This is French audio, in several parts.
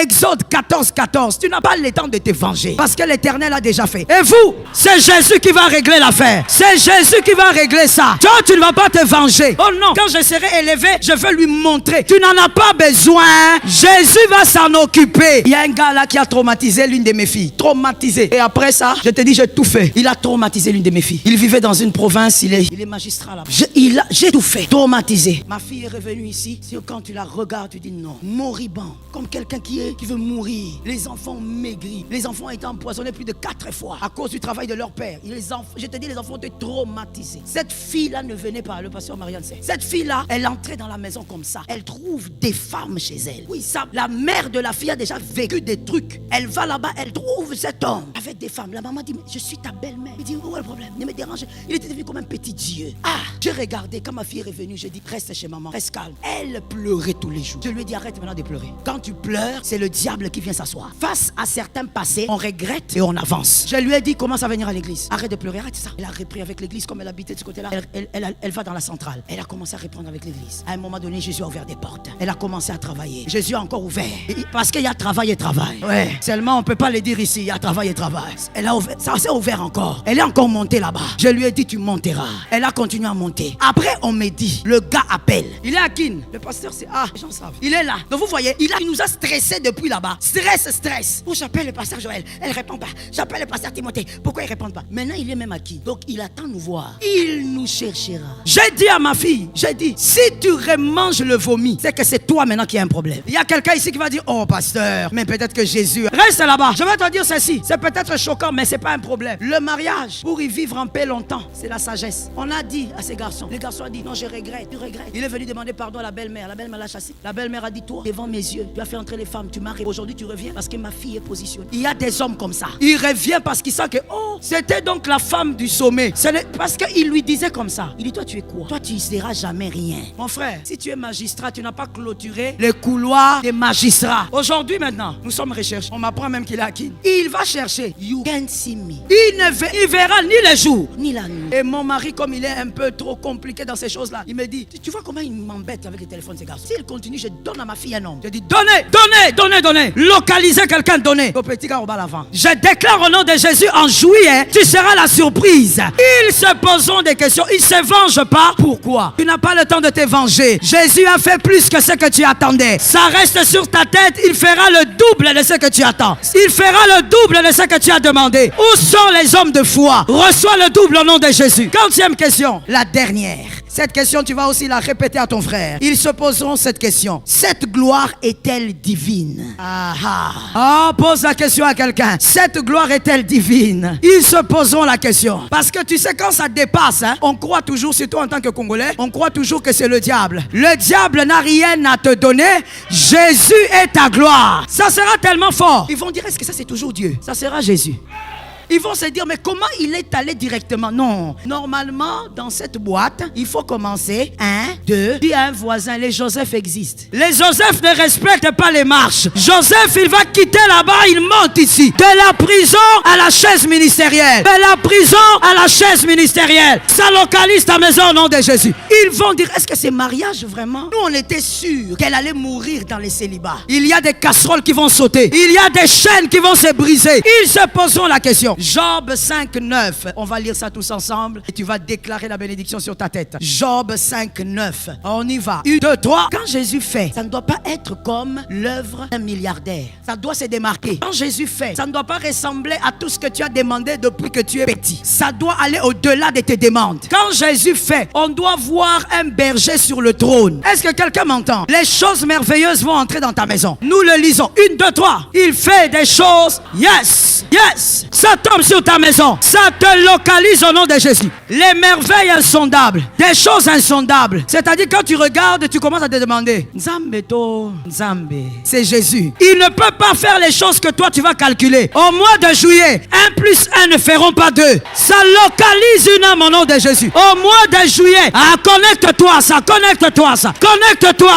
Exode 14, 14. Tu n'as pas le temps de te venger parce que l'Éternel a déjà fait. Et vous, c'est Jésus qui va régler l'affaire. C'est Jésus qui va régler ça. Toi, tu ne vas pas te venger. Oh non, quand je serai élevé, je vais lui montrer. Tu n'en as pas besoin. Jésus va s'en occuper. Il y a un gars là qui a traumatisé l'une de mes filles. Traumatisé. Et après ça, je te dis, j'ai tout fait. Il a traumatisé l'une de mes filles. Il vivait dans une province, il est magistrat là. J'ai tout fait. Traumatisé. Ma fille est revenue ici. Quand tu la regardes, tu dis non. Moribond. Comme quelqu'un qui veut mourir. Les enfants maigris. Les enfants ont été empoisonnés plus de 4 fois à cause du travail de leur père. Je te dis, les enfants ont été traumatisés. Cette fille-là ne venait pas. Le pasteur Marianne sait. Cette fille-là, elle entrait dans la maison comme ça. Elle trouve des femmes chez elle. Oui, ça. La mère de la fille a déjà vécu des trucs. Elle va là-bas, elle trouve cet homme avec des femmes. La maman dit, mais je suis ta belle-mère. Il dit, où est le problème? Ne me dérange. Il était devenu comme un petit dieu. Ah, j'ai regardé. Quand ma fille est revenue, j'ai dit, reste chez maman, reste calme. Elle pleurait tous les jours. Je lui ai dit, arrête maintenant de pleurer. Quand tu pleures, c'est le diable qui vient s'asseoir. Face à certains passés, on regrette et on avance. Je lui ai dit, commence à venir à l'église. Arrête de pleurer, arrête ça. Elle a repris avec l'église comme elle habitait de ce côté-là. Elle va dans la centrale. Elle a commencé à reprendre avec l'église. À un moment donné, Jésus a ouvert des portes. Elle a commencé à travailler. Jésus a encore ouvert. Parce qu'il y a travail et travail. Ouais. Seulement, on ne peut pas le dire ici. Il y a travail et travail. Elle a ouvert. Ça s'est ouvert encore. Elle est encore montée là-bas. Je lui ai dit, tu monteras. Elle a continué à monter. Après, on me dit, le gars appelle. Il est à Kin. Le pasteur, c'est les gens savent. Il est là. Donc vous voyez, il nous a stressé depuis là-bas. Stress. Oh, j'appelle le pasteur Joël. Elle ne répond pas. J'appelle le pasteur Timothée. Pourquoi il ne répond pas? Maintenant, il est même à Kin. Donc, il attend nous voir. Il nous cherchera. J'ai dit à ma fille, si tu remanges le vomi, c'est que c'est toi maintenant qui as un problème. Il y a quelqu'un ici qui va dire, oh pasteur, mais peut-être que Jésus. Reste là-bas. Je vais te dire ceci. C'est peut-être choquant, mais c'est pas un problème. Le mariage, pour y vivre en paix longtemps, c'est la sagesse. On a dit à ces garçons. Les garçons ont dit, non, je regrette. Tu regrettes. Il est venu demander pardon à la belle-mère. La belle-mère l'a chassé. La belle-mère a dit, toi, devant mes yeux, tu as fait entrer les femmes, tu m'as. Aujourd'hui, tu reviens parce que ma fille est positionnée. Il y a des hommes comme ça. Il revient parce qu'il sent que, oh, c'était donc la femme du sommet. Parce qu'il lui disait comme ça. Il dit, toi, tu es quoi? Toi, tu ne seras jamais rien. Mon frère, si tu es magistrat, tu n'as pas clôturé les couloirs des magistrats. Aujourd'hui, maintenant, nous sommes recherchés. On m'apprend même qu'il est à Kin. Il va chercher. You can see me. Il verra ni le jour, ni la nuit. Et mon mari, comme il est un peu trop compliqué dans ces choses-là, il me dit, tu vois comment il m'embête avec les téléphones, ces gars. S'il continue, je donne à ma fille un nom. Je dis, donnez. Localisez quelqu'un, donnez. Au petit gars, on va l'avant. Je déclare au nom de Jésus, en juillet, tu seras la surprise. Ils se poseront des questions. Ils se vengent pas. Pourquoi? Tu n'as pas le temps de te venger. Jésus a fait plus que ce que tu attendais. Ça reste sur ta tête. Il fera le double de ce que tu attends. Il fera le double de ce que tu as demandé. Où sont les hommes de foi? Reçois le double au nom de Jésus. 40e question. La dernière. Cette question, tu vas aussi la répéter à ton frère. Ils se poseront cette question. Cette gloire est-elle divine? Pose la question à quelqu'un. Cette gloire est-elle divine? Ils se poseront la question. Parce que tu sais, quand ça dépasse, on croit toujours, surtout en tant que Congolais, on croit toujours que c'est le diable. Le diable n'a rien à te donner. Jésus est ta gloire. Ça sera tellement fort. Ils vont dire, est-ce que ça c'est toujours Dieu? Ça sera Jésus. Ils vont se dire, mais comment il est allé directement? Non. Normalement, dans cette boîte, il faut commencer. 1, 2. Dis à un voisin, les Joseph existent. Les Joseph ne respectent pas les marches. Joseph, il va quitter là-bas, il monte ici. De la prison à la chaise ministérielle. De la prison à la chaise ministérielle. Ça localise ta maison au nom de Jésus. Ils vont dire, est-ce que c'est mariage vraiment? Nous, on était sûrs qu'elle allait mourir dans les célibats. Il y a des casseroles qui vont sauter. Il y a des chaînes qui vont se briser. Ils se poseront la question. Job 5, 9. On va lire ça tous ensemble et tu vas déclarer la bénédiction sur ta tête. Job 5, 9. On y va. 1, 2, 3. Quand Jésus fait, ça ne doit pas être comme l'œuvre d'un milliardaire. Ça doit se démarquer. Quand Jésus fait, ça ne doit pas ressembler à tout ce que tu as demandé depuis que tu es petit. Ça doit aller au-delà de tes demandes. Quand Jésus fait, on doit voir un berger sur le trône. Est-ce que quelqu'un m'entend? Les choses merveilleuses vont entrer dans ta maison. Nous le lisons. 1, 2, 3. Il fait des choses. Yes. Ça tombe sur ta maison. Ça te localise au nom de Jésus. Les merveilles insondables. Des choses insondables. C'est-à-dire quand tu regardes, tu commences à te demander, Nzambe. C'est Jésus. Il ne peut pas faire les choses que toi tu vas calculer. Au mois de juillet, 1 plus 1 ne feront pas 2. Ça localise une âme au nom de Jésus. Au mois de juillet, connecte-toi à ça. Connecte-toi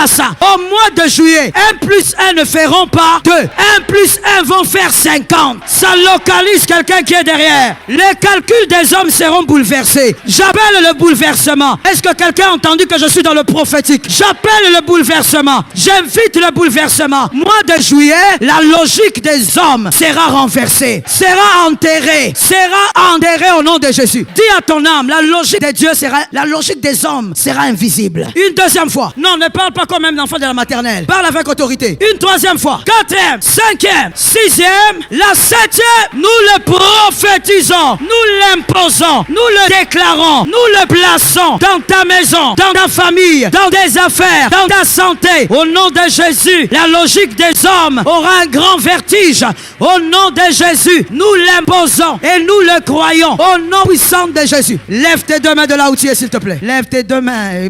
à ça. Au mois de juillet, 1 plus 1 ne feront pas 2. 1 plus 1 vont faire 50. Ça localise quelqu'un quelqu'un qui est derrière. Les calculs des hommes seront bouleversés. J'appelle le bouleversement. Est-ce que quelqu'un a entendu que je suis dans le prophétique? J'appelle le bouleversement. J'invite le bouleversement. Mois de juillet, la logique des hommes sera renversée, sera enterrée au nom de Jésus. Dis à ton âme, la logique de Dieu sera, la logique des hommes sera invisible. Une deuxième fois. Non, ne parle pas comme un enfant de la maternelle. Parle avec autorité. Une troisième fois. Quatrième, cinquième, sixième, la septième. Nous le prophétisons, nous l'imposons, nous le déclarons, nous le plaçons dans ta maison, dans ta famille, dans tes affaires, dans ta santé. Au nom de Jésus, la logique des hommes aura un grand vertige. Au nom de Jésus, nous l'imposons et nous le croyons. Au nom puissant de Jésus. Lève tes deux mains de là où tu es, s'il te plaît. Lève tes deux mains.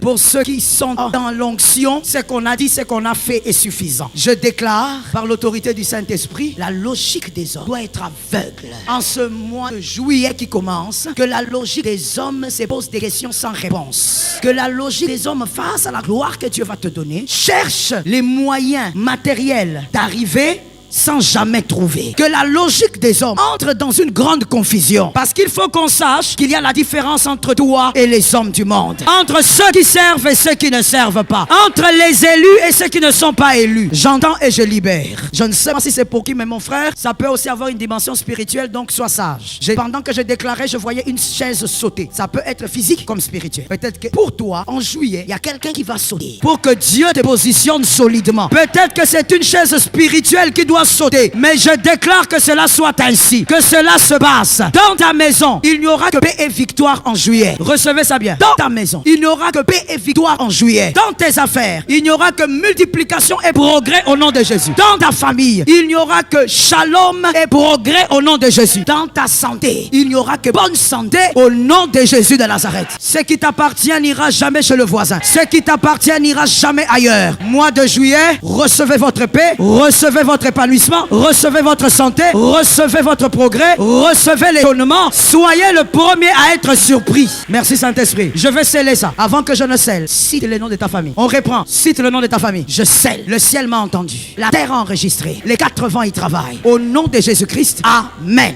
Pour ceux qui sont dans l'onction, ce qu'on a dit, ce qu'on a fait est suffisant. Je déclare, par l'autorité du Saint-Esprit, la logique des hommes doit être aveugle. En ce mois de juillet qui commence, que la logique des hommes se pose des questions sans réponse. Que la logique des hommes, face à la gloire que Dieu va te donner, cherche les moyens matériels d'arriver sans jamais trouver. Que la logique des hommes entre dans une grande confusion. Parce qu'il faut qu'on sache qu'il y a la différence entre toi et les hommes du monde. Entre ceux qui servent et ceux qui ne servent pas. Entre les élus et ceux qui ne sont pas élus. J'entends et je libère. Je ne sais pas si c'est pour qui, mais mon frère, ça peut aussi avoir une dimension spirituelle, donc sois sage. Pendant que je déclarais, je voyais une chaise sauter. Ça peut être physique comme spirituel. Peut-être que pour toi, en juillet, il y a quelqu'un qui va sauter. Pour que Dieu te positionne solidement. Peut-être que c'est une chaise spirituelle qui doit sauter, mais je déclare que cela soit ainsi, que cela se passe. Dans ta maison, il n'y aura que paix et victoire en juillet. Recevez ça bien. Dans ta maison, il n'y aura que paix et victoire en juillet. Dans tes affaires, il n'y aura que multiplication et progrès au nom de Jésus. Dans ta famille, il n'y aura que shalom et progrès au nom de Jésus. Dans ta santé, il n'y aura que bonne santé au nom de Jésus de Nazareth. Ce qui t'appartient n'ira jamais chez le voisin. Ce qui t'appartient n'ira jamais ailleurs. Mois de juillet, recevez votre paix, recevez votre épanouissement, recevez votre santé, recevez votre progrès, recevez l'étonnement. Soyez le premier à être surpris. Merci Saint-Esprit. Je vais sceller ça. Avant que je ne scelle, cite le nom de ta famille. On reprend. Cite le nom de ta famille. Je scelle. Le ciel m'a entendu. La terre a enregistré. Les quatre vents y travaillent. Au nom de Jésus-Christ. Amen.